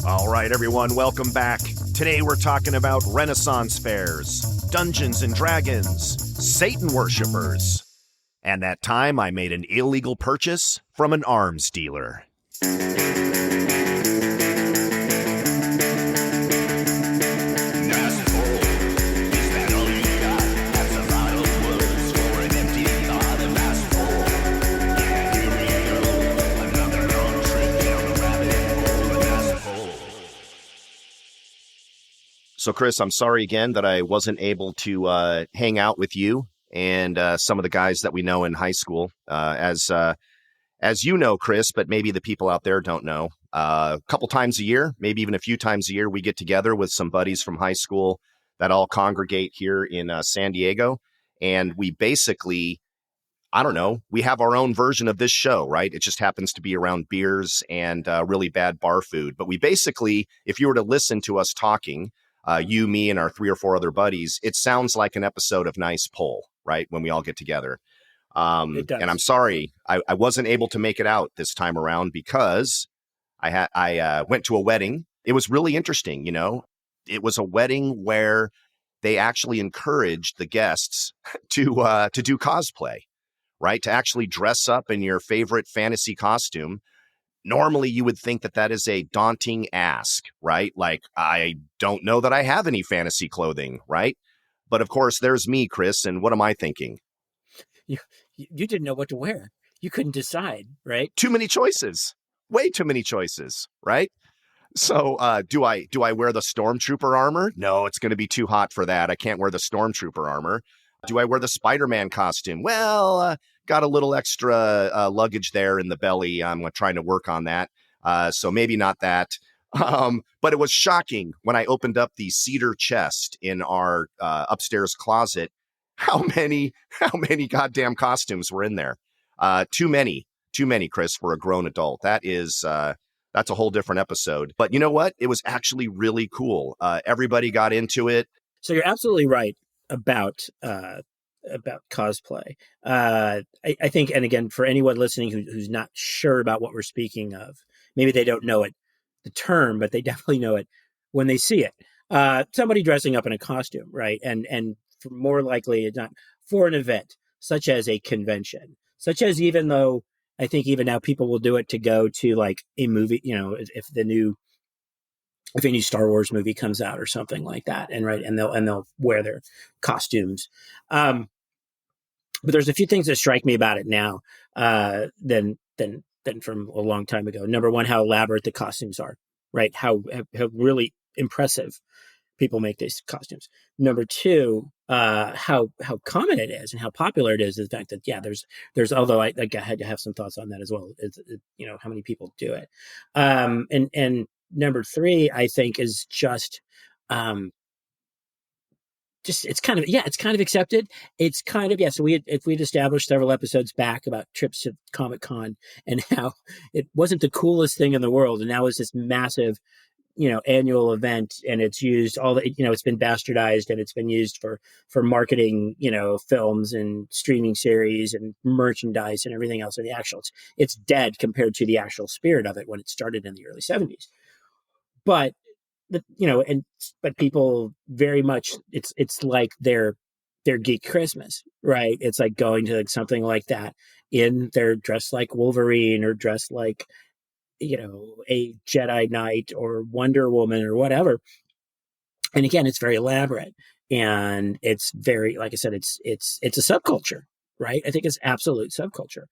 All right, everyone, welcome back. Today we're talking about Renaissance fairs, Dungeons and Dragons, Satan worshippers, and that time I made an illegal purchase from an arms dealer. So, Chris, I'm sorry again that I wasn't able to hang out with you and some of the guys that we know in high school. As you know, Chris, but maybe the people out there don't know, a couple times a year, maybe even a few times a year, we get together with some buddies from high school that all congregate here in San Diego. And we basically, I don't know, we have our own version of this show, right? It just happens to be around beers and really bad bar food. But we basically, if you were to listen to us talking, you, me, and our 3 or 4 other buddies, it sounds like an episode of Nice Pull, right? When we all get together. It does. And I'm sorry, I wasn't able to make it out this time around because I went to a wedding. It was really interesting, you know. It was a wedding where they actually encouraged the guests to do cosplay, right? To actually dress up in your favorite fantasy costume. Normally, you would think that is a daunting ask, right? Like, I don't know that I have any fantasy clothing, right? But of course, there's me, Chris, and what am I thinking? You didn't know what to wear. You couldn't decide, right? Too many choices. Way too many choices, right? So do I wear the Stormtrooper armor? No, it's going to be too hot for that. I can't wear the Stormtrooper armor. Do I wear the Spiderman costume? Well, got a little extra luggage there in the belly. I'm trying to work on that. So maybe not that. But it was shocking when I opened up the cedar chest in our upstairs closet. How many goddamn costumes were in there? Too many, Chris, for a grown adult. That's a whole different episode. But you know what? It was actually really cool. Everybody got into it. So you're absolutely right about cosplay. I think, and again, for anyone listening who's not sure about what we're speaking of, maybe they don't know the term, but they definitely know it when they see it. Somebody dressing up in a costume, right? And more likely not for an event, such as a convention, such as, even though I think even now people will do it to go to like a movie, you know, if a new Star Wars movie comes out or something like that, and they'll wear their costumes. But there's a few things that strike me about it now than from a long time ago. Number one, how elaborate the costumes are, right? How really impressive people make these costumes. Number two, how common it is and how popular it is the fact that, yeah, there's although I had to have some thoughts on that as well. You know, how many people do it. And number three, I think, is just it's kind of accepted. It's kind of, so we'd established several episodes back about trips to Comic-Con and how it wasn't the coolest thing in the world. And now it's this massive, you know, annual event, and it's used it's been bastardized, and it's been used for marketing, you know, films and streaming series and merchandise and everything else. And it's dead compared to the actual spirit of it when it started in the early 70s. But but people very much, it's like their geek Christmas, right? It's like going to something like that they're dressed like Wolverine or dressed like, you know, a Jedi Knight or Wonder Woman or whatever. And again, it's very elaborate, and it's very, like I said, it's a subculture, right? I think it's absolute subculture.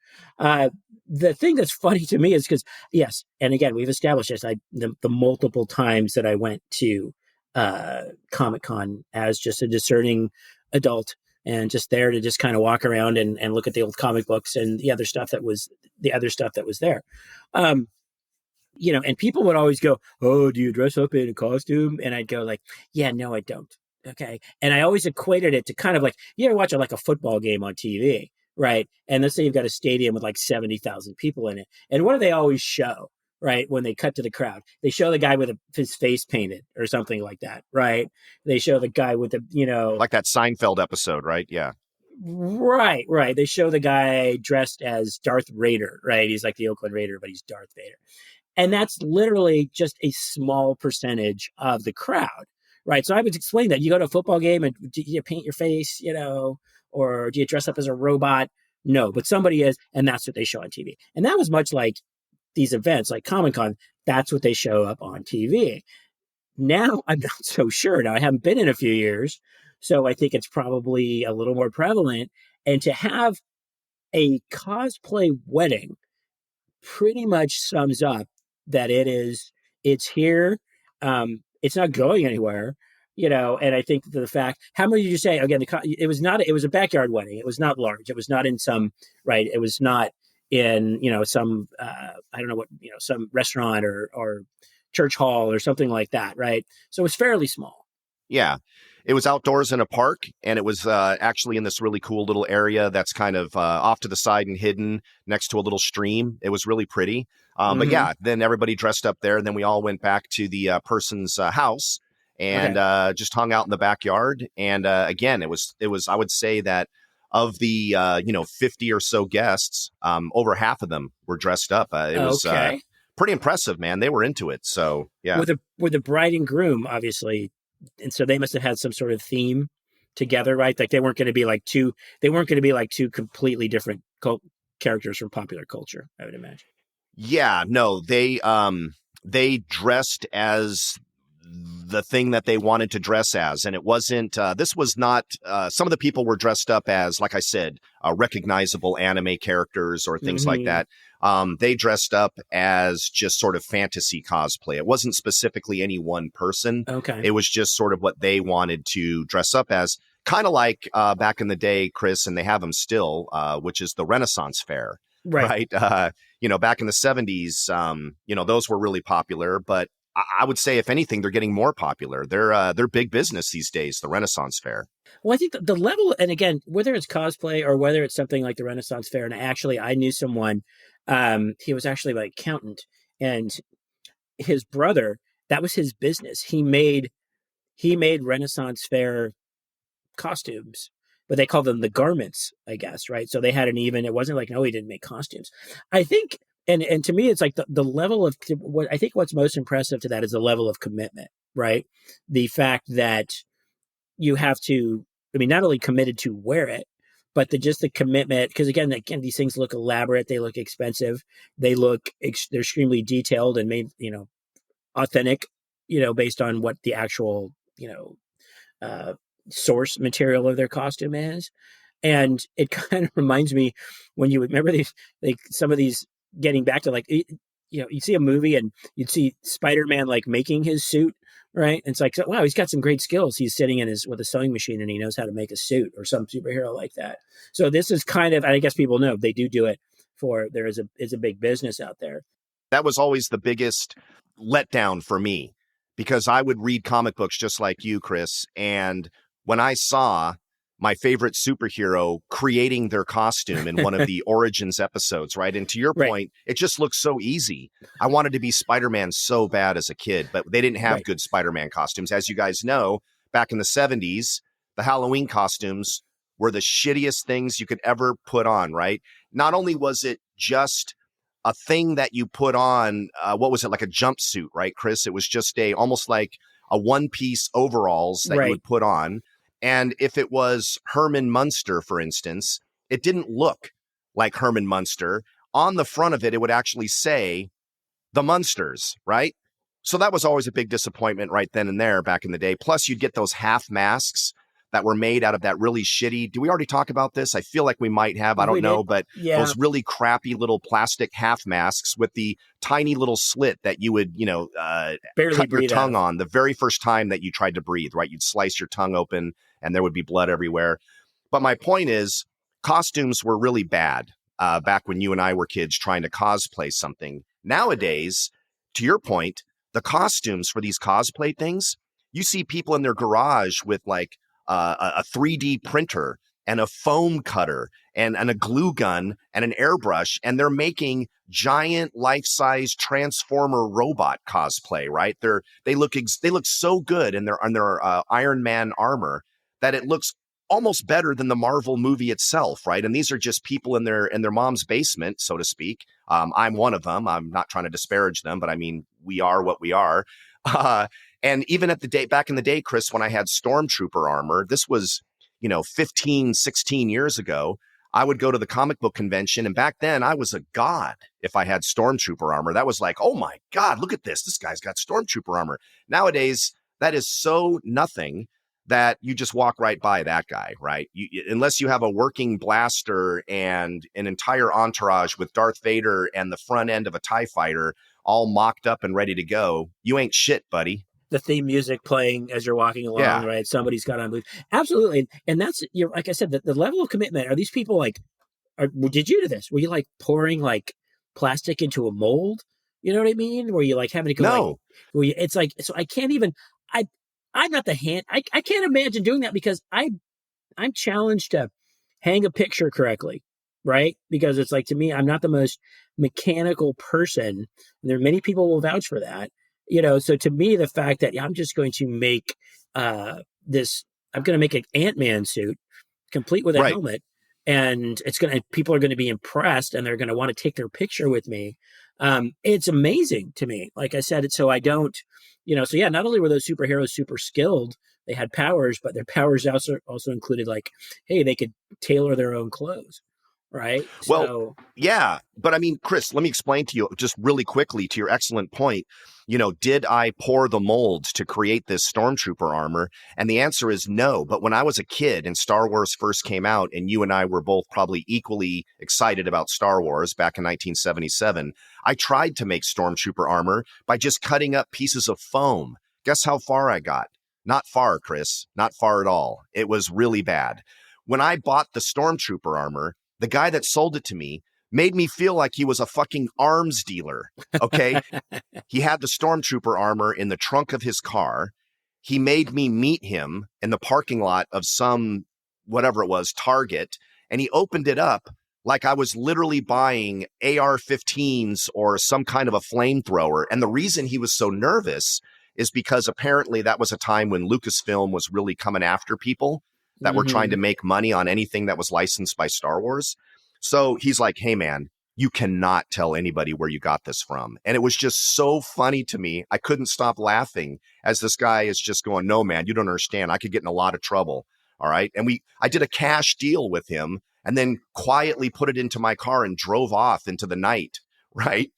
The thing that's funny to me is because, yes, and again, we've established this, the multiple times that I went to Comic-Con as just a discerning adult and just there to just kind of walk around and look at the old comic books and the other stuff that was there. You know, and people would always go, "Oh, do you dress up in a costume?" And I'd go like, "Yeah, no, I don't." Okay. And I always equated it to kind of like, you ever watch a football game on TV, right? And let's say you've got a stadium with like 70,000 people in it. And what do they always show, right? When they cut to the crowd, they show the guy with his face painted or something like that, right? They show the guy with the, you know, like that Seinfeld episode, right? Yeah. Right. They show the guy dressed as Darth Vader, right? He's like the Oakland Raider, but he's Darth Vader. And that's literally just a small percentage of the crowd, right? So I would explain that. You go to a football game and do you paint your face, or do you dress up as a robot? No, but somebody is, and that's what they show on TV. And that was much like these events, like Comic-Con, that's what they show up on TV. Now, I'm not so sure. Now, I haven't been in a few years, so I think it's probably a little more prevalent. And to have a cosplay wedding pretty much sums up that it's here. It's not going anywhere, and I think the fact, how many did you say again, it was a backyard wedding. It was not large. It was not in some, right. It was not in, some, I don't know what, some restaurant or church hall or something like that. Right. So it was fairly small. Yeah. It was outdoors in a park, and it was actually in this really cool little area that's kind of off to the side and hidden next to a little stream. It was really pretty. But yeah, then everybody dressed up there, and then we all went back to the person's house and just hung out in the backyard. And again, it was I would say that of the 50 or so guests, over half of them were dressed up. It was pretty impressive, man. They were into it. So yeah, with the bride and groom, obviously. And so they must have had some sort of theme together, right? Like they weren't going to be like two completely different characters from popular culture, I would imagine. Yeah, no, they dressed as the thing that they wanted to dress as. And it wasn't, this was not, some of the people were dressed up as, like I said, recognizable anime characters or things like that. They dressed up as just sort of fantasy cosplay. It wasn't specifically any one person. Okay. It was just sort of what they wanted to dress up as, kind of like back in the day, Chris, and they have them still, which is the Renaissance Fair. Right. Back in the 70s, those were really popular, but I would say, if anything, they're getting more popular. They're big business these days, the Renaissance Fair. Well, I think the level, and again, whether it's cosplay or whether it's something like the Renaissance Fair, and I knew someone, he was actually my accountant, and his brother, that was his business. He made Renaissance Fair costumes, but they call them the garments, I guess, right? So they had it wasn't like, no, he didn't make costumes. I think, and to me, it's like the level of what I think what's most impressive to that is the level of commitment, right? The fact that you have to, not only committed to wear it, but just the commitment, because again, these things look elaborate, they look expensive, they're extremely detailed and made, authentic, based on what the actual, source material of their costume is. And it kind of reminds me when you remember these, like some of these, getting back to like, you see a movie and you'd see Spiderman like making his suit, right? And it's like, wow, he's got some great skills. He's sitting with a sewing machine and he knows how to make a suit, or some superhero like that. So this is kind of, and I guess people know they do it there is a big business out there. That was always the biggest letdown for me, because I would read comic books just like you, Chris. And when I saw my favorite superhero creating their costume in one of the Origins episodes, right? And to your point, it just looks so easy. I wanted to be Spider-Man so bad as a kid, but they didn't have good Spider-Man costumes. As you guys know, back in the 70s, the Halloween costumes were the shittiest things you could ever put on, right? Not only was it just a thing that you put on, what was it, like a jumpsuit, right, Chris? It was just almost like a one-piece overalls that you would put on. And if it was Herman Munster, for instance, it didn't look like Herman Munster. On the front of it, it would actually say the Munsters, right? So that was always a big disappointment right then and there back in the day. Plus, you'd get those half masks that were made out of that really shitty. Do we already talk about this? I feel like we might have. I don't know. But those really crappy little plastic half masks with the tiny little slit that you would, barely cut your tongue out on the very first time that you tried to breathe, right? You'd slice your tongue open and there would be blood everywhere. But my point is, costumes were really bad back when you and I were kids trying to cosplay something. Nowadays, to your point, the costumes for these cosplay things, you see people in their garage with like a 3D printer and a foam cutter and a glue gun and an airbrush, and they're making giant life-size Transformer robot cosplay, right? They look so good in their Iron Man armor that it looks almost better than the Marvel movie itself, right? And these are just people in their mom's basement, so to speak. I'm one of them. I'm not trying to disparage them, but I mean, we are what we are. And even back in the day, Chris, when I had Stormtrooper armor, this was, 15, 16 years ago, I would go to the comic book convention. And back then I was a god if I had Stormtrooper armor. That was like, oh my God, look at this. This guy's got Stormtrooper armor. Nowadays, that is so nothing that you just walk right by that guy, right? Unless you have a working blaster and an entire entourage with Darth Vader and the front end of a TIE fighter all mocked up and ready to go, you ain't shit, buddy. The theme music playing as you're walking along, right? Somebody's got on boots. Absolutely. And that's, like I said, the level of commitment. Are these people like, did you do this? Were you like pouring like plastic into a mold? You know what I mean? Were you like having to go? No. It's like, so I can't even, I'm not the hand. I can't imagine doing that because I'm challenged to hang a picture correctly, right? Because it's like, to me, I'm not the most mechanical person. And there are many people who will vouch for that. So to me, the fact that I'm just going to make I'm going to make an Ant-Man suit complete with a helmet, and people are going to be impressed, and they're going to want to take their picture with me. It's amazing to me. Like I said, so I don't, so yeah, not only were those superheroes super skilled, they had powers, but their powers also included like, hey, they could tailor their own clothes. Right. Well, yeah. But I mean, Chris, let me explain to you just really quickly to your excellent point. Did I pour the molds to create this Stormtrooper armor? And the answer is no. But when I was a kid and Star Wars first came out, and you and I were both probably equally excited about Star Wars back in 1977, I tried to make Stormtrooper armor by just cutting up pieces of foam. Guess how far I got? Not far, Chris. Not far at all. It was really bad. When I bought the Stormtrooper armor, the guy that sold it to me made me feel like he was a fucking arms dealer, okay? He had the Stormtrooper armor in the trunk of his car. He made me meet him in the parking lot of some, whatever it was, Target, and he opened it up like I was literally buying AR-15s or some kind of a flamethrower. And the reason he was so nervous is because apparently that was a time when Lucasfilm was really coming after people that were trying to make money on anything that was licensed by Star Wars. So he's like, hey, man, you cannot tell anybody where you got this from. And it was just so funny to me. I couldn't stop laughing as this guy is just going, no, man, you don't understand. I could get in a lot of trouble. All right. And I did a cash deal with him and then quietly put it into my car and drove off into the night, right?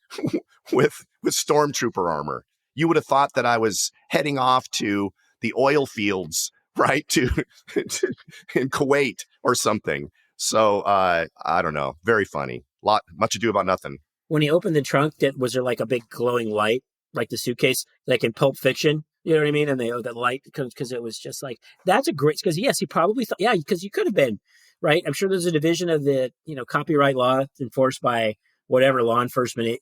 with Stormtrooper armor. You would have thought that I was heading off to the oil fields, right, to in Kuwait or something. So I don't know. Very funny. Much ado about nothing. When he opened the trunk, was there like a big glowing light, like the suitcase, like in Pulp Fiction? You know what I mean? And that light, because it was just like, that's a great, because yes, he probably thought, yeah, because you could have been, right? I'm sure there's a division of the, copyright law enforced by whatever law enforcement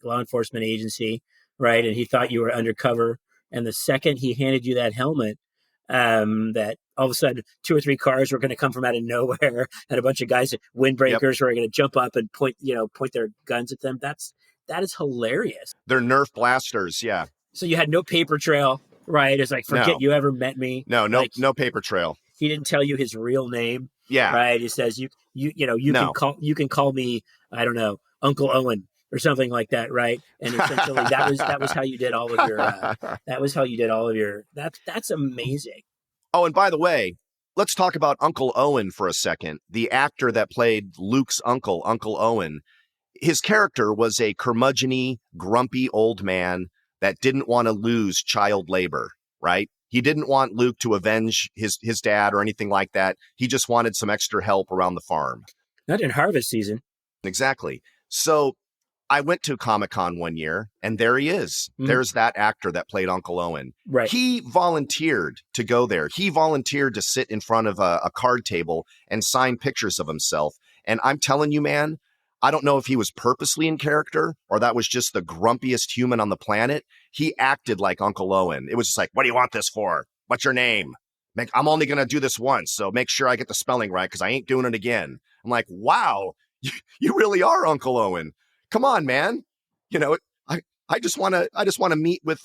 agency, right? And he thought you were undercover. And the second he handed you that helmet, that all of a sudden 2 or 3 cars were going to come from out of nowhere, and a bunch of guys, windbreakers, were going to jump up and point their guns at them. That is hilarious. They're Nerf blasters, yeah. So you had no paper trail, right? It's like, forget you ever met me. No paper trail. He didn't tell you his real name. Yeah. Right. He says you can call me, I don't know, Uncle Owen or something like that, right? And essentially that was how you did all of your that's amazing. Oh, and by the way, let's talk about Uncle Owen for a second. The actor that played Luke's uncle, Uncle Owen, his character was a curmudgeon-y, grumpy old man that didn't want to lose child labor, right? He didn't want Luke to avenge his dad or anything like that. He just wanted some extra help around the farm. Not in harvest season. Exactly. So I went to Comic-Con one year, and there he is. Mm-hmm. There's that actor that played Uncle Owen. Right. He volunteered to go there. He volunteered to sit in front of a card table and sign pictures of himself. And I'm telling you, man, I don't know if he was purposely in character or that was just the grumpiest human on the planet. He acted like Uncle Owen. It was just like, what do you want this for? What's your name? I'm only going to do this once, so make sure I get the spelling right because I ain't doing it again. I'm like, wow, you really are Uncle Owen. Come on, man. I just want to meet with,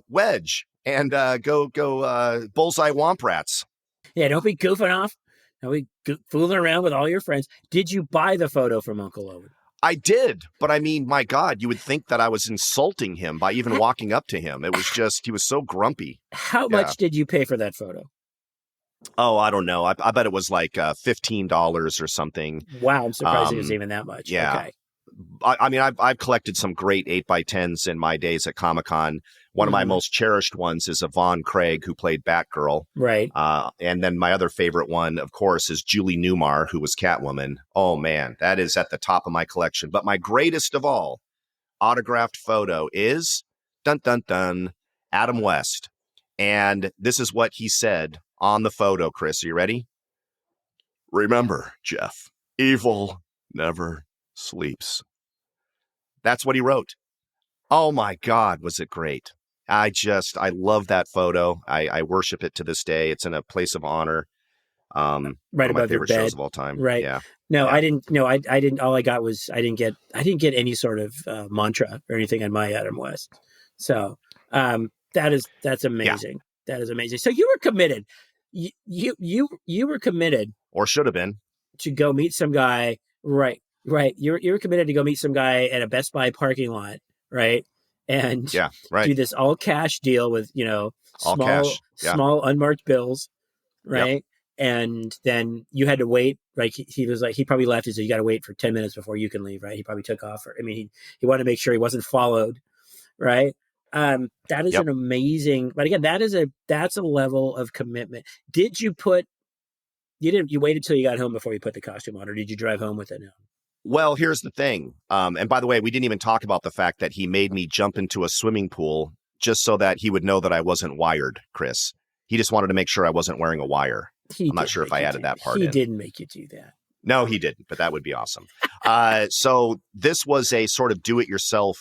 Wedge and go bullseye Womp rats. Yeah, don't be goofing off. Don't be fooling around with all your friends. Did you buy the photo from Uncle Owen? I did, but I mean, my God, you would think that I was insulting him by even Ha- walking up to him. It was just, he was so grumpy. How Yeah. much did you pay for that photo? Oh, I don't know. I bet it was like $15 or something. Wow, I'm surprised it was even that much. Yeah. Okay. I mean, I've collected some great 8x10s in my days at Comic-Con. One of my most cherished ones is Yvonne Craig, who played Batgirl. Right. And then my other favorite one, of course, is Julie Newmar, who was Catwoman. Oh, man, that is at the top of my collection. But my greatest of all autographed photo is, dun, dun, dun, Adam West. And this is what he said on the photo, Chris. Are you ready? Remember, Jeff, evil never sleeps. That's what he wrote. Oh my God, was it great? I love that photo. I worship it to this day. It's in a place of honor. Right one of above my your favorite bed. shows of all time. Right. Yeah. No, Yeah. I didn't. No, I didn't. All I got was I didn't get any sort of mantra or anything on my Adam West. So that's amazing. Yeah. That is amazing. So you were committed. You were committed, or should have been, to go meet some guy. Right. You were committed to go meet some guy at a Best Buy parking lot. Right. And do this all cash deal with small unmarked bills. Right. Yep. And then you had to wait. Like he was like, he probably left. He said, you got to wait for 10 minutes before you can leave. Right. He probably took off. He wanted to make sure he wasn't followed. Right. That is an amazing, but again, that's a level of commitment. You waited till you got home before you put the costume on, or did you drive home with it? No. Well, here's the thing. And by the way, we didn't even talk about the fact that he made me jump into a swimming pool just so that he would know that I wasn't wired, Chris. He just wanted to make sure I wasn't wearing a wire. I'm not sure if I added that part in. He didn't make you do that. No, he didn't, but that would be awesome. So this was a sort of do-it-yourself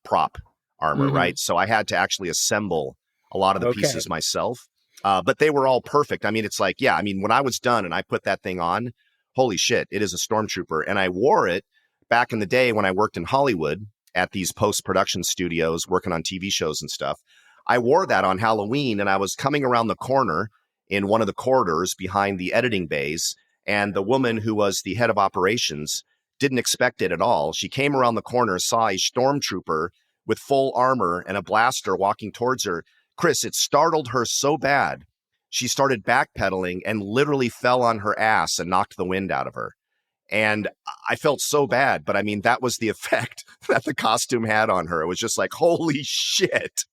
prop armor, right? So I had to actually assemble a lot of the pieces myself, but they were all perfect. I mean, it's like, when I was done and I put that thing on, holy shit, it is a Stormtrooper. And I wore it back in the day when I worked in Hollywood at these post-production studios working on TV shows and stuff. I wore that on Halloween, and I was coming around the corner in one of the corridors behind the editing bays, and the woman who was the head of operations didn't expect it at all. She came around the corner, saw a Stormtrooper with full armor and a blaster walking towards her. Chris, it startled her so bad, she started backpedaling and literally fell on her ass and knocked the wind out of her. And I felt so bad, but I mean, that was the effect that the costume had on her. It was just like, holy shit,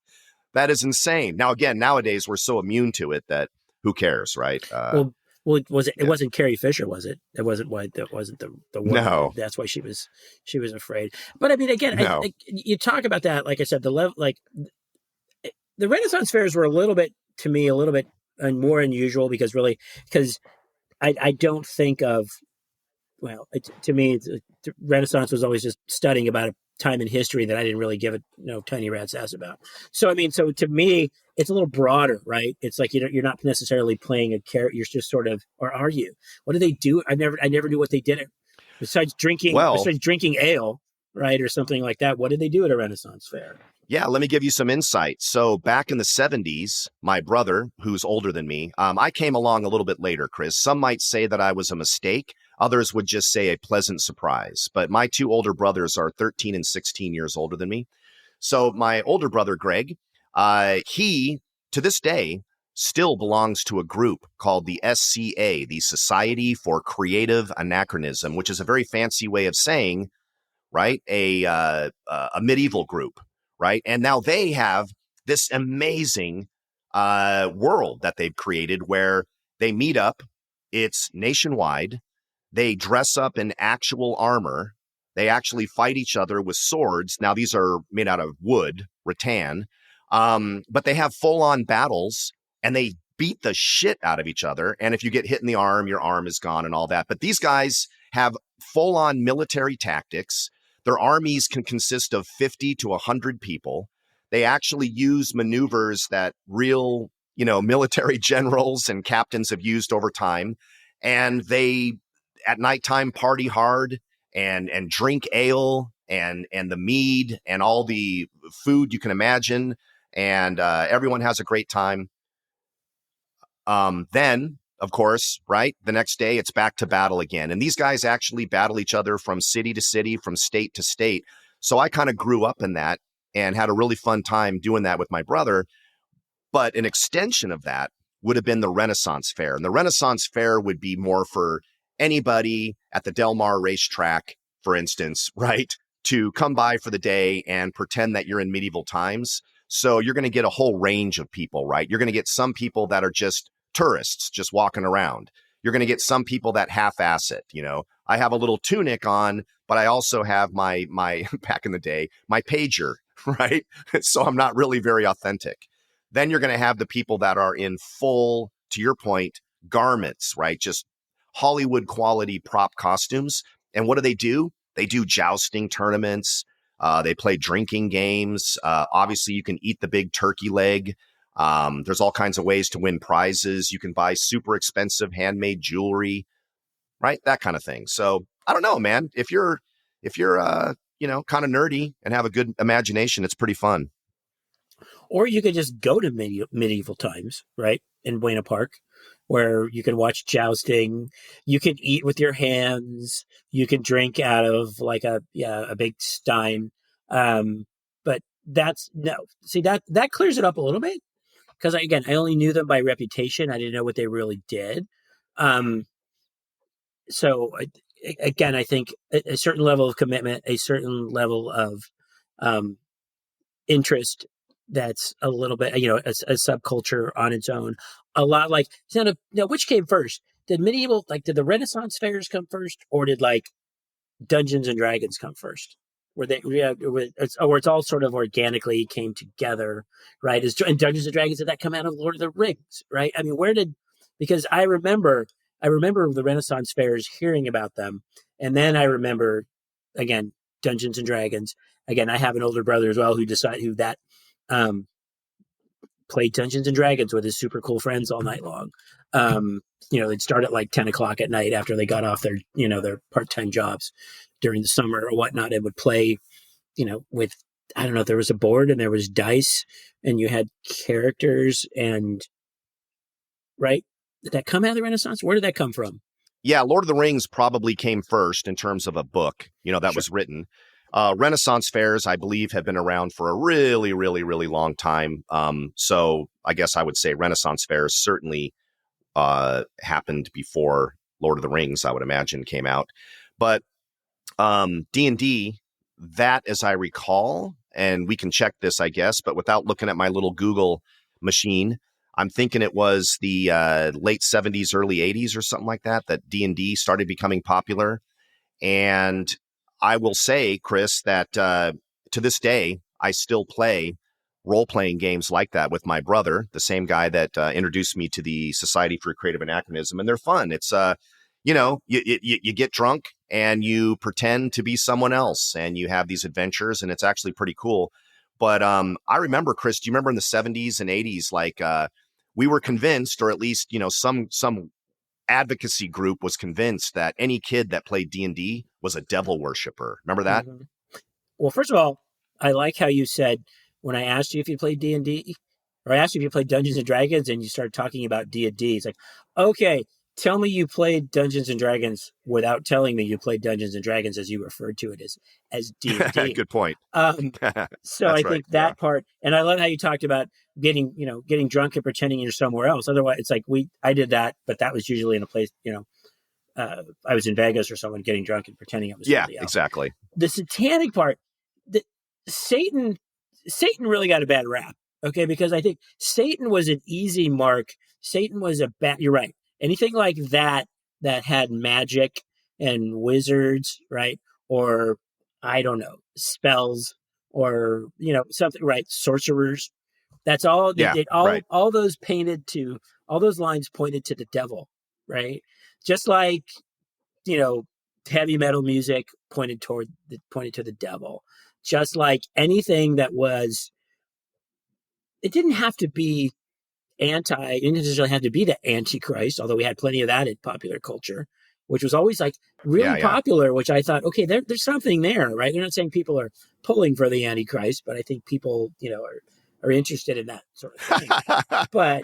that is insane. Now, again, nowadays we're so immune to it that who cares, right? Well, was it? It wasn't Carrie Fisher, was it? It wasn't why. That wasn't the one. No, that's why she was afraid. But I mean, again, you talk about that. Like I said, the level, like the Renaissance fairs were a little bit more unusual because I don't think of. Well, to me, the Renaissance was always just studying about a time in history that I didn't really give a tiny rat's ass about. So, I mean, so to me, it's a little broader, right? It's like you're not necessarily playing a character. You're just sort of, or are you? What do they do? I never knew what they did besides drinking ale, right, or something like that. What did they do at a Renaissance fair? Yeah, let me give you some insight. So back in the 70s, my brother, who's older than me, I came along a little bit later, Chris. Some might say that I was a mistake. Others would just say a pleasant surprise. But my two older brothers are 13 and 16 years older than me. So my older brother, Greg, he, to this day, still belongs to a group called the SCA, the Society for Creative Anachronism, which is a very fancy way of saying, right, a medieval group. Right. And now they have this amazing world that they've created where they meet up. It's nationwide. They dress up in actual armor. They actually fight each other with swords. Now, these are made out of wood, rattan, but they have full on battles and they beat the shit out of each other. And if you get hit in the arm, your arm is gone and all that. But these guys have full on military tactics. Their armies can consist of 50 to 100 people. They actually use maneuvers that real, military generals and captains have used over time. And they, at nighttime, party hard and drink ale and the mead and all the food you can imagine. And everyone has a great time. Then of course, right? The next day, it's back to battle again. And these guys actually battle each other from city to city, from state to state. So I kind of grew up in that and had a really fun time doing that with my brother. But an extension of that would have been the Renaissance Fair. And the Renaissance Fair would be more for anybody at the Del Mar Racetrack, for instance, right? To come by for the day and pretend that you're in medieval times. So you're going to get a whole range of people, right? You're going to get some people that are just tourists, just walking around. You're going to get some people that half-ass it. You know, I have a little tunic on, but I also have my back in the day, my pager, right? So I'm not really very authentic. Then you're going to have the people that are in full, to your point, garments, right? Just Hollywood quality prop costumes. And what do? They do jousting tournaments. They play drinking games. Obviously, you can eat the big turkey leg. There's all kinds of ways to win prizes. You can buy super expensive handmade jewelry, right? That kind of thing. So I don't know, man. If you're kind of nerdy and have a good imagination, it's pretty fun. Or you could just go to medieval times, right? In Buena Park, where you can watch jousting. You can eat with your hands. You can drink out of like a big stein. But that clears it up a little bit. Because I only knew them by reputation. I didn't know what they really did. So again, I think a certain level of commitment, a certain level of interest, that's a little bit, a subculture on its own. A lot like, which came first? Did the Renaissance fairs come first, or did like Dungeons and Dragons come first? Where it's all sort of organically came together, right? And Dungeons and Dragons, did that come out of Lord of the Rings, right? I mean, because I remember the Renaissance fairs, hearing about them, and then I remember again Dungeons and Dragons. Again, I have an older brother as well who played Dungeons and Dragons with his super cool friends all night long. They'd start at like 10 o'clock at night after they got off their part-time jobs during the summer or whatnot, and would play, with, I don't know if there was a board and there was dice and you had characters and, right? Did that come out of the Renaissance? Where did that come from? Yeah, Lord of the Rings probably came first in terms of a book, that was written. Renaissance fairs, I believe, have been around for a really, really, really long time. So I guess I would say Renaissance fairs certainly happened before Lord of the Rings, I would imagine, came out. But D&D, that, as I recall, and we can check this, I guess, but without looking at my little Google machine, I'm thinking it was the late 70s, early 80s or something like that D&D started becoming popular. And I will say, Chris, that to this day, I still play role-playing games like that with my brother, the same guy that introduced me to the Society for Creative Anachronism. And they're fun. It's, you get drunk and you pretend to be someone else and you have these adventures, and it's actually pretty cool. But I remember, Chris, do you remember in the 70s and 80s, like we were convinced, or at least, some advocacy group was convinced that any kid that played D&D was a devil worshiper. Remember that? Mm-hmm. Well, first of all, I like how you said, when I asked you if you played D&D, or I asked you if you played Dungeons and Dragons, and you started talking about D&D, it's like, okay, tell me you played Dungeons and Dragons without telling me you played Dungeons and Dragons, as you referred to it as D&D. Good point. So I think that part, and I love how you talked about getting drunk and pretending you're somewhere else. Otherwise, it's like I did that, but that was usually in a place, I was in Vegas or someone getting drunk and pretending it was somebody else. Exactly. The satanic part, Satan really got a bad rap, okay? Because I think Satan was an easy mark. Satan was you're right. Anything like that had magic and wizards, right? Or, I don't know, spells or, something, right? Sorcerers. That's all. All those lines pointed to the devil, right? Just like, heavy metal music pointed to the devil. Just like anything that it didn't have to be it didn't necessarily have to be the Antichrist, although we had plenty of that in popular culture, which was always like really popular, which I thought, okay, there's something there, right? They're not saying people are pulling for the Antichrist, but I think people, are interested in that sort of thing. But,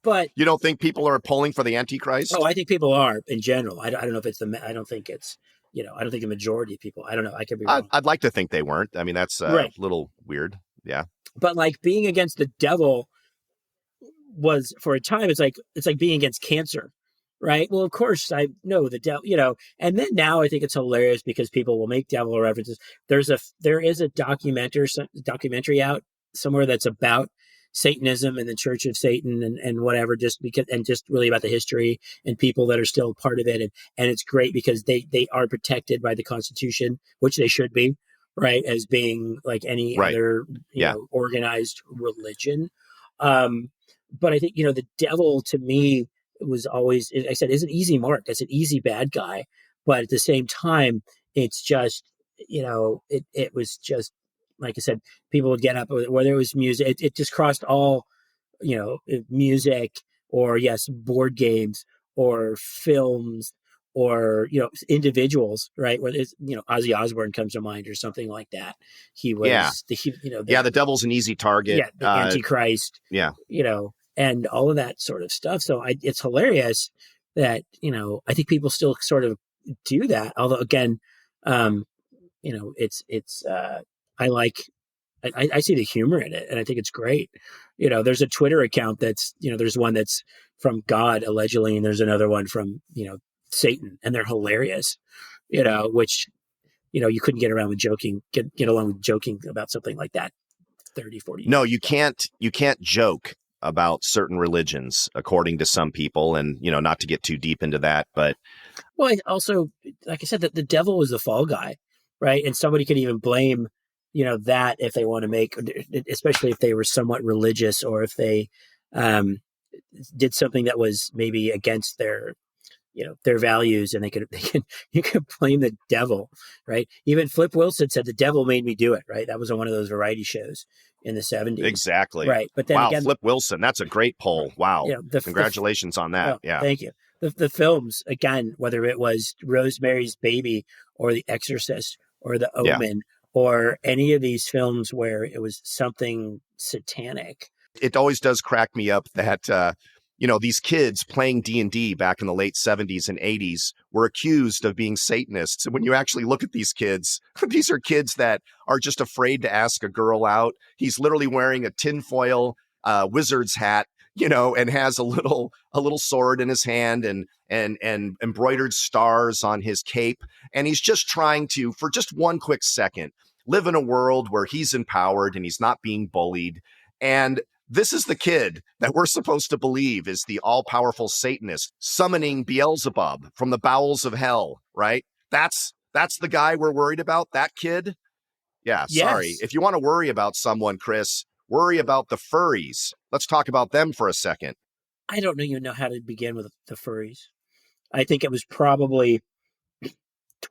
but you don't think people are pulling for the Antichrist? I think people are in general. I don't know if it's I don't think it's, I don't think the majority of people, I don't know. I could be wrong. I'd like to think they weren't. I mean, that's a Right. little weird. Yeah. But like being against the devil was, for a time, it's like being against cancer, right? Well, of course I know the devil, and then now I think it's hilarious because people will make devil references. There is a documentary out somewhere that's about Satanism and the Church of Satan and whatever, just because, and just really about the history and people that are still part of it. And it's great because they are protected by the Constitution, which they should be, right? As being like any other, organized religion. But I think, the devil to me was always, I said, is an easy mark. It's an easy bad guy. But at the same time, it's just, it was just, like I said, people would get up, whether it was music, it just crossed all, music or, yes, board games or films or, individuals, right? Whether it's, Ozzy Osbourne comes to mind or something like that. He was, the devil's an easy target. Yeah, the Antichrist. Yeah. And all of that sort of stuff. So it's hilarious that, I think people still sort of do that. Although, again, I see the humor in it, and I think it's great. There's a Twitter account that's, there's one that's from God allegedly, and there's another one from, Satan, and they're hilarious, which, you couldn't get around with joking, get along with joking about something like that 30, 40 years. No, you can't joke about certain religions, according to some people, and, not to get too deep into that, but. Well, also, like I said, that the devil was the fall guy, right? And somebody could even blame, that if they want to make, especially if they were somewhat religious or if they did something that was maybe against their values, and you could blame the devil, right? Even Flip Wilson said the devil made me do it, right? That was on one of those variety shows in the 70s. Exactly. Right. But then again, Flip Wilson, that's a great poll. Wow. Congratulations on that. Yeah. Thank you. The films, again, whether it was Rosemary's Baby or The Exorcist or The Omen or any of these films where it was something satanic. It always does crack me up that, these kids playing D&D back in the late 70s and 80s were accused of being Satanists. And when you actually look at these kids, these are kids that are just afraid to ask a girl out. He's literally wearing a tinfoil wizard's hat, and has a little sword in his hand and embroidered stars on his cape. And he's just trying to, for just one quick second, live in a world where he's empowered and he's not being bullied. And this is the kid that we're supposed to believe is the all-powerful Satanist summoning Beelzebub from the bowels of hell, right? That's the guy we're worried about, that kid? Yeah, sorry. Yes. If you want to worry about someone, Chris, worry about the furries. Let's talk about them for a second. I don't even know how to begin with the furries. I think it was probably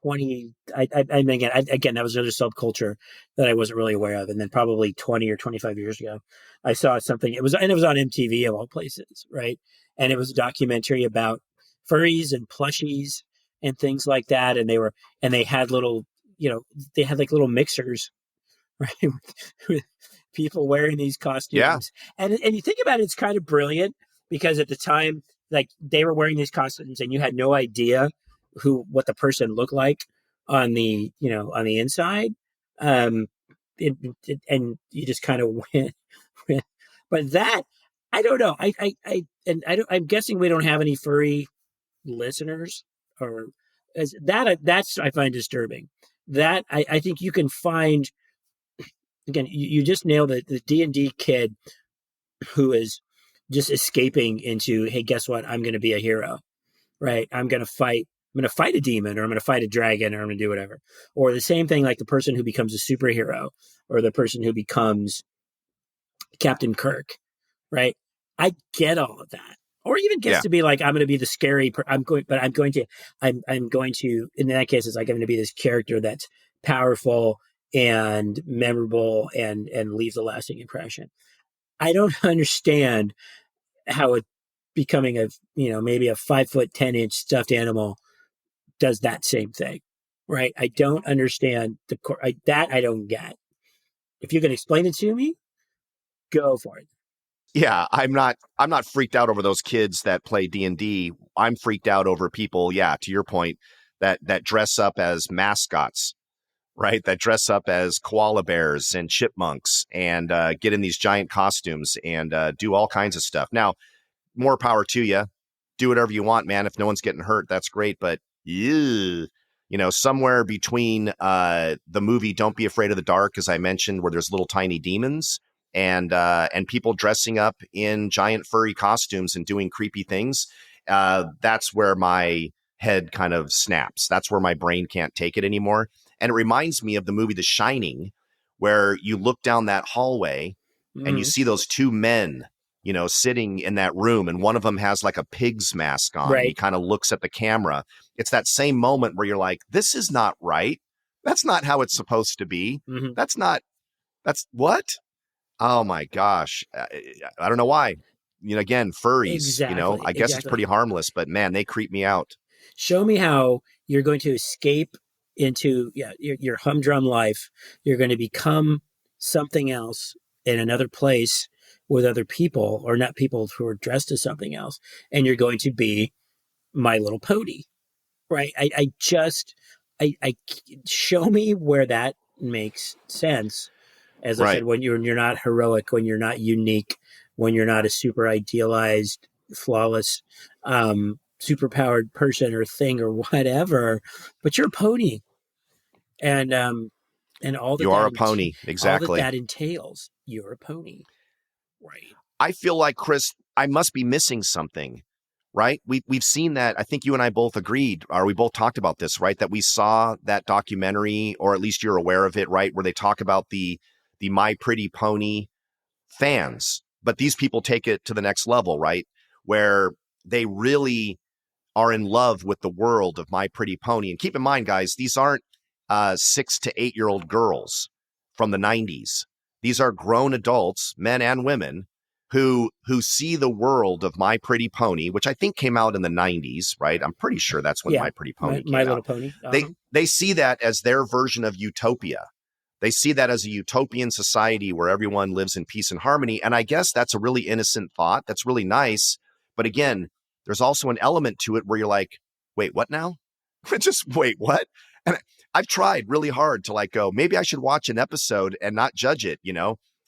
20. Again, that was another subculture that I wasn't really aware of. And then probably 20 or 25 years ago, I saw something. It was on MTV of all places, right? And it was a documentary about furries and plushies and things like that. And they had little, they had like little mixers, right? with people wearing these costumes. Yeah. And you think about it, it's kind of brilliant because at the time, like they were wearing these costumes and you had no idea what the person looked like on the inside. And you just kind of went, but that, I don't know. I'm guessing we don't have any furry listeners or that's, I find disturbing that I think you can find, again, you just nailed it. The D&D kid who is just escaping into, hey, guess what? I'm going to be a hero, right? I'm going to fight a demon, or I'm going to fight a dragon, or I'm going to do whatever. Or the same thing, like the person who becomes a superhero, or the person who becomes Captain Kirk, right? I get all of that. Or even gets to be like, I'm going to be the scary, I'm going to, in that case, it's like, I'm going to be this character that's powerful and memorable and leaves a lasting impression. I don't understand how it becoming maybe a 5'10" stuffed animal does that same thing, right? I don't understand that I don't get. If you can explain it to me, Go for it. Yeah, I'm not freaked out over those kids that play D&D. I'm freaked out over people, yeah, to your point, that dress up as mascots, right? That dress up as koala bears and chipmunks and get in these giant costumes and do all kinds of stuff. Now, more power to you. Do whatever you want, man. If no one's getting hurt, that's great. But somewhere between the movie Don't Be Afraid of the Dark, as I mentioned, where there's little tiny demons, and people dressing up in giant furry costumes and doing creepy things, that's where my head kind of snaps. That's where my brain can't take it anymore. And it reminds me of the movie The Shining, where you look down that hallway and you see those two men, sitting in that room, and one of them has like a pig's mask on. Right. He kind of looks at the camera. It's that same moment where you're like, this is not right. That's not how it's supposed to be. Mm-hmm. That's what? Oh my gosh. I don't know why. Again, furries, Exactly, I guess it's pretty harmless, but man, they creep me out. Show me how you're going to escape into your humdrum life. You're going to become something else in another place with other people, or not people who are dressed as something else. And you're going to be My Little Pony, right? I show me where that makes sense. As I said, when you're not heroic, when you're not unique, when you're not a super idealized, flawless, superpowered person or thing or whatever, but you're a pony, and all that you are a pony, exactly. All that entails, you're a pony, right? I feel like, Chris, I must be missing something, right? We've seen that. I think you and I both agreed, or we both talked about this, right? That we saw that documentary, or at least you're aware of it, right? Where they talk about the My Pretty Pony fans, but these people take it to the next level, right? Where they really are in love with the world of My Pretty Pony. And keep in mind, guys, these aren't 6 to 8 year old girls from the 90s. These are grown adults, men and women, who see the world of My Pretty Pony, which I think came out in the 90s, right? I'm pretty sure that's when My Pretty Pony came My out. Little Pony. Uh-huh. They see that as their version of utopia. They see that as a utopian society where everyone lives in peace and harmony. And I guess that's a really innocent thought. That's really nice. But again, there's also an element to it where you're like, wait, what now? Just wait, what? And I've tried really hard to go, maybe I should watch an episode and not judge it,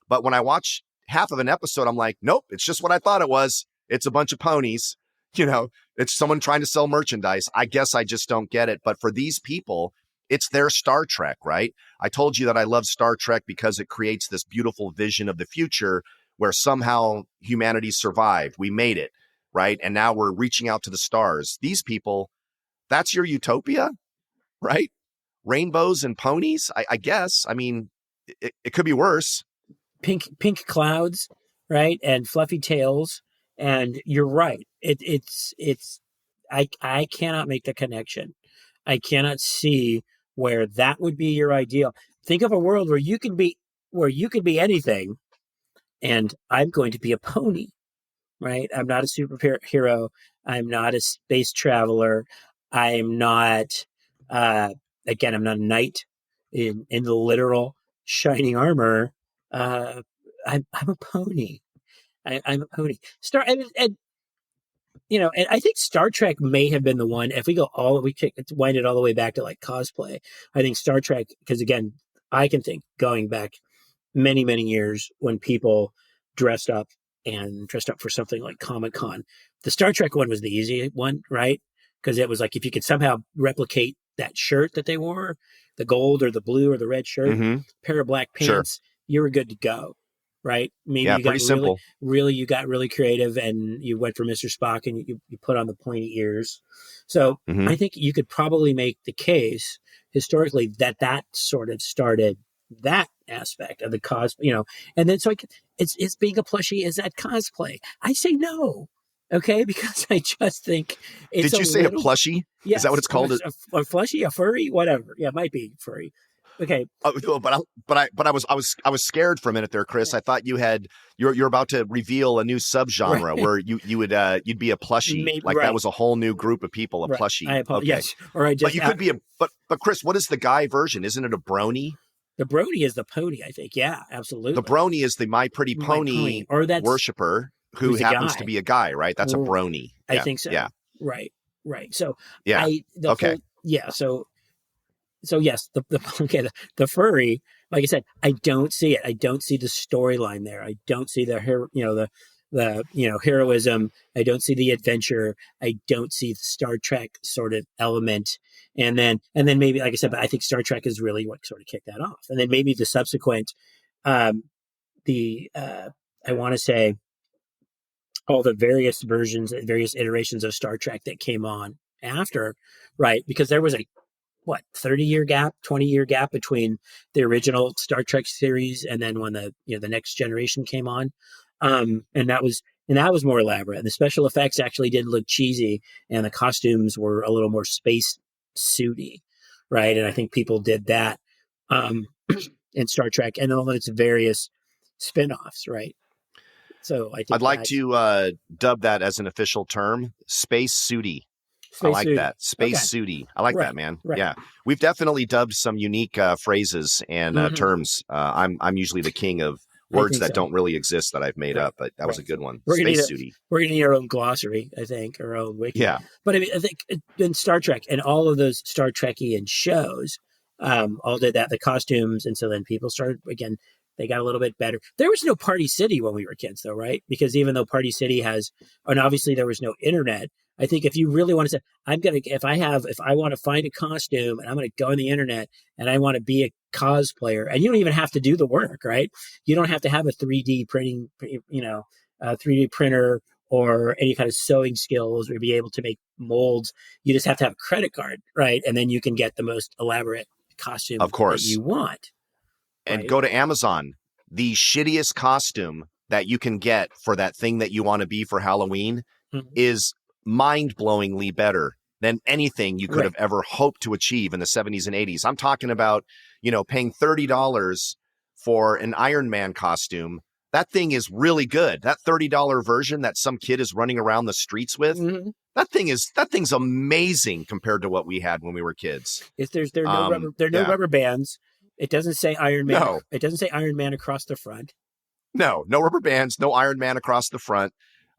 But when I watch half of an episode, I'm like, nope, it's just what I thought it was. It's a bunch of ponies, it's someone trying to sell merchandise. I guess I just don't get it. But for these people, it's their Star Trek, right? I told you that I love Star Trek because it creates this beautiful vision of the future where somehow humanity survived. We made it, right? And now we're reaching out to the stars. These people, that's your utopia, right? Rainbows and ponies, I guess. I mean, it could be worse. Pink clouds, right? And fluffy tails. And you're right. I cannot make the connection. I cannot see where that would be your ideal. Think of a world where you could be anything, and I'm going to be a pony, right? I'm not a superhero. I'm not a space traveler. I'm not, again, I'm not a knight in the literal shining armor. I'm a pony. I'm a pony. And I think Star Trek may have been the one. If we wind it all the way back to cosplay, I think Star Trek, because again, I can think going back many, many years when people dressed up for something like Comic-Con. The Star Trek one was the easy one, right? Because it was like, if you could somehow replicate that shirt that they wore, the gold or the blue or the red shirt, pair of black pants, you were good to go. Right? Maybe you got pretty simple. You got really creative and you went for Mr. Spock and you put on the pointy ears. So I think you could probably make the case historically that sort of started that aspect of the cosplay, and then it's being a plushie. Is that cosplay? I say no. Okay, because I just think it's. Did you say a plushie? Yes, is that what it's called? A plushie, a furry, whatever. Yeah, it might be furry. Okay. But I was scared for a minute there, Chris. I thought you're about to reveal a new subgenre where you'd be a plushie. Maybe, that was a whole new group of people, a plushie. I apologize. Okay. Yes. Or I just but you could be but Chris, what is the guy version? Isn't it a brony? The Brody is the pony, I think. Yeah, absolutely. The brony is the My Pretty Pony or that's worshiper who happens to be a guy, right? That's a brony. I think so. Yeah. Right. So yeah. Okay. So yes, the furry, like I said, I don't see it. I don't see the storyline there. I don't see the heroism. I don't see the adventure. I don't see the Star Trek sort of element. And then maybe, like I said, but I think Star Trek is really what sort of kicked that off. And then maybe the subsequent, I want to say all the various versions, various iterations of Star Trek that came on after, right? Because there was a 30-year gap, 20-year gap between the original Star Trek series and then when the next generation came on. And that was more elaborate. And the special effects actually did look cheesy, and the costumes were a little more space suity, right? And I think people did that in Star Trek and all its various spin-offs, right? So I think I'd like to dub that as an official term, space suity. I like that. Space suity. I like that, man. Right. Yeah. We've definitely dubbed some unique phrases and terms. I'm usually the king of words that don't really exist that I've made up, but that was a good one. Space suity. We're going to need our own glossary, I think, our own wiki. Yeah. But I mean, I think in Star Trek and all of those Star Trekian shows all did that, the costumes. And so then people started, again, they got a little bit better. There was no Party City when we were kids, though, right? Because even though Party City and obviously there was no internet, I think if you really want to say, if I want to find a costume and I'm going to go on the internet and I want to be a cosplayer, and you don't even have to do the work, right? You don't have to have a 3D printing, a 3D printer or any kind of sewing skills or be able to make molds. You just have to have a credit card, right? And then you can get the most elaborate costume of course that you want. And go to Amazon. The shittiest costume that you can get for that thing that you want to be for Halloween is mind-blowingly better than anything you could have ever hoped to achieve in the 70s and 80s. I'm talking about, paying $30 for an Iron Man costume. That thing is really good. That $30 version that some kid is running around the streets with, that thing's amazing compared to what we had when we were kids. There are no rubber bands. It doesn't say Iron Man. No. It doesn't say Iron Man across the front. No rubber bands, no Iron Man across the front.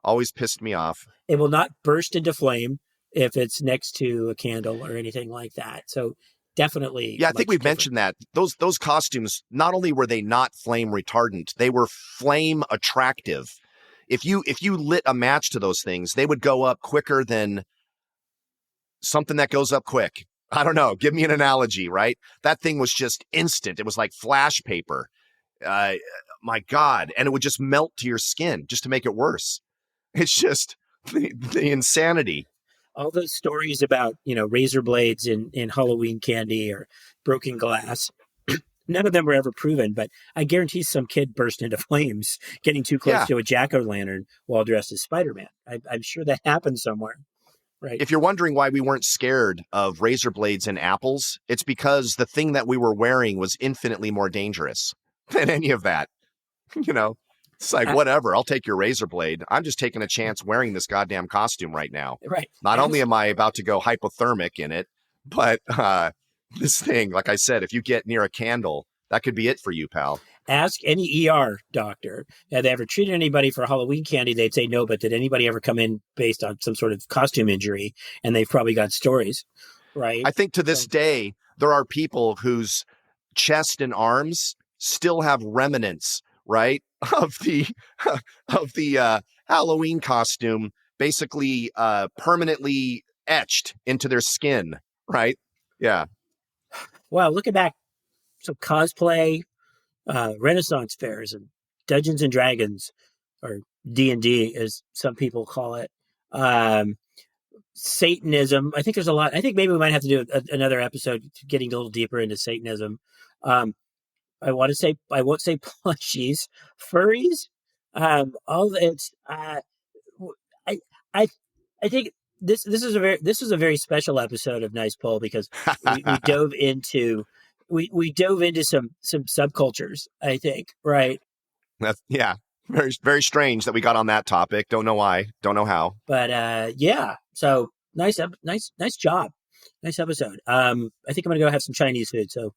Always pissed me off. It will not burst into flame if it's next to a candle or anything like that. So definitely. Yeah, I think we've mentioned that. Those costumes, not only were they not flame retardant, they were flame attractive. If you lit a match to those things, they would go up quicker than something that goes up quick. I don't know. Give me an analogy, right? That thing was just instant. It was like flash paper. My God. And it would just melt to your skin just to make it worse. It's just the insanity. All those stories about, razor blades in Halloween candy or broken glass, none of them were ever proven, but I guarantee some kid burst into flames getting too close to a jack-o'-lantern while dressed as Spider-Man. I'm sure that happened somewhere. Right. If you're wondering why we weren't scared of razor blades and apples, it's because the thing that we were wearing was infinitely more dangerous than any of that. It's like, whatever, I'll take your razor blade. I'm just taking a chance wearing this goddamn costume right now. Right. Not only am I about to go hypothermic in it, but this thing, like I said, if you get near a candle, that could be it for you, pal. Ask any ER doctor, have they ever treated anybody for Halloween candy? They'd say no, but did anybody ever come in based on some sort of costume injury? And they've probably got stories, right? I think to this day, there are people whose chest and arms still have remnants, right, of the Halloween costume, basically permanently etched into their skin, right? Yeah. Wow, looking back, some cosplay, Renaissance fairs and Dungeons and Dragons, or D&D as some people call it, Satanism. I think there's a lot. I think maybe we might have to do another episode getting a little deeper into Satanism. I won't say plushies, furries. All it's. I think this is a very special episode of Nice Pull because we dove into. We dove into some subcultures, I think, right? Yeah. Very, very strange that we got on that topic. Don't know why. Don't know how. But yeah. So nice job. Nice episode. I think I'm gonna go have some Chinese food. So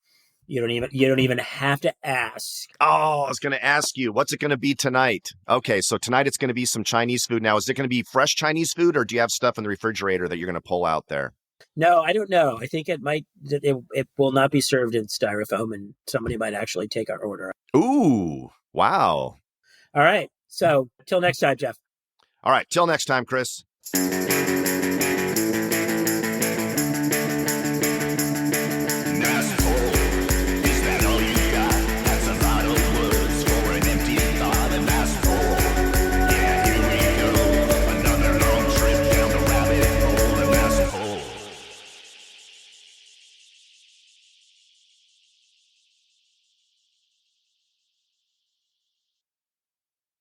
You don't even have to ask. Oh, I was going to ask you, what's it going to be tonight? Okay, so tonight it's going to be some Chinese food. Now, is it going to be fresh Chinese food, or do you have stuff in the refrigerator that you're going to pull out there? No, I don't know. I think it will not be served in styrofoam, and somebody might actually take our order. Ooh, wow. All right. So till next time, Jeff. All right, till next time, Chris.